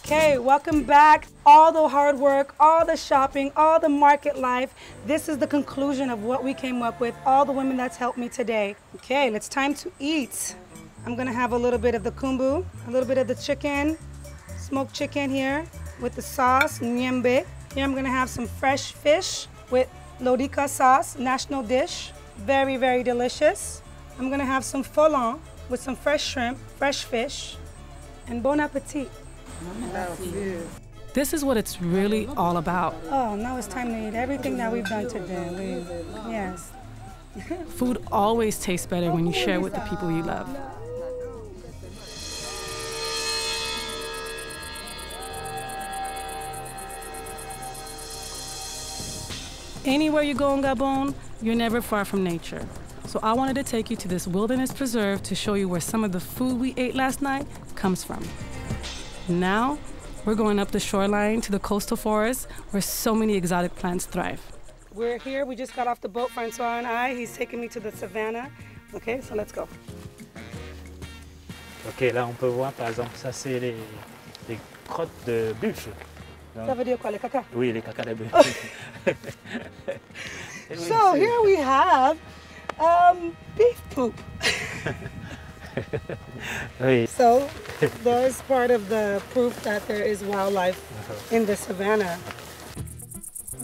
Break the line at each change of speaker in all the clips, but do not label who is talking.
Okay, welcome back. All the hard work, all the shopping, all the market life. This is the conclusion of what we came up with, all the women that's helped me today. Okay, it's time to eat. I'm gonna have a little bit of the Combu, a little bit of the chicken, smoked chicken here with the sauce, nyembe. Here I'm gonna have some fresh fish with lodika sauce, national dish. Very, very delicious. I'm gonna have some folan with some fresh shrimp, fresh fish, and bon appetit.
This is what it's really all about.
Oh, now it's time to eat everything that we've done today. Yes.
Food always tastes better when you share with the people you love. Anywhere you go in Gabon, you're never far from nature. So I wanted to take you to this wilderness preserve to show you where some of the food we ate last night comes from. Now, we're going up the shoreline to the coastal forest where so many exotic plants thrive.
We're here, we just got off the boat, Francois and I. He's taking me to the savannah. Okay, so let's go.
Ok, là on peut voir par exemple, ça c'est les crottes de buffle.
Ça veut dire quoi, les caca?
Oui, les caca de buffle.
So here we have beef poop.
Oui.
So there's part of the proof that there is wildlife in the savannah.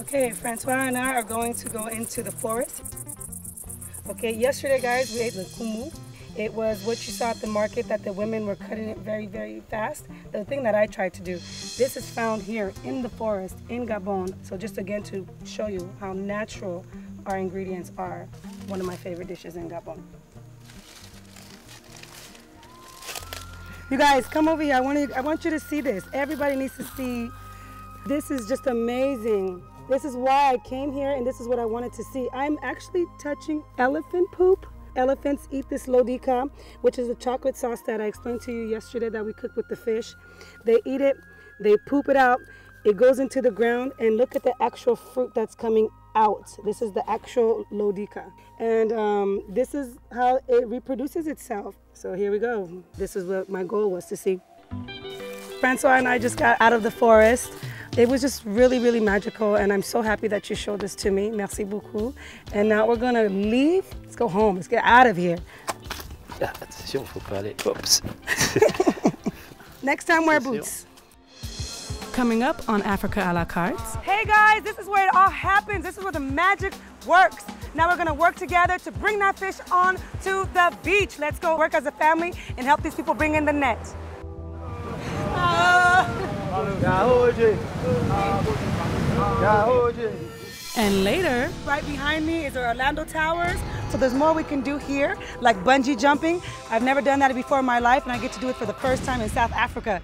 Okay, Francois and I are going to go into the forest. Okay, yesterday guys, we ate Nkumu. It was what you saw at the market, that the women were cutting it very, very fast. The thing that I tried to do, this is found here in the forest in Gabon. So just again to show you how natural our ingredients are. One of my favorite dishes in Gabon. You guys, come over here. I want you to see this. Everybody needs to see. This is just amazing. This is why I came here, and this is what I wanted to see. I'm actually touching elephant poop. Elephants eat this lodika, which is the chocolate sauce that I explained to you yesterday that we cooked with the fish. They eat it, they poop it out, it goes into the ground, and look at the actual fruit that's coming out. This is the actual lodika. And this is how it reproduces itself. So here we go. This is what my goal was to see. Francois and I just got out of the forest. It was just really, really magical, and I'm so happy that you showed this to me. Merci beaucoup. And now we're gonna leave. Let's go home. Let's get out of here.
Attention, faut pas aller. Oops.
Next time, wear boots.
Coming up on Africa à la carte.
Hey guys, this is where it all happens. This is where the magic works. Now we're gonna work together to bring that fish on to the beach. Let's go work as a family and help these people bring in the net.
And later,
right behind me is the Orlando Towers. So there's more we can do here, like bungee jumping. I've never done that before in my life, and I get to do it for the first time in South Africa.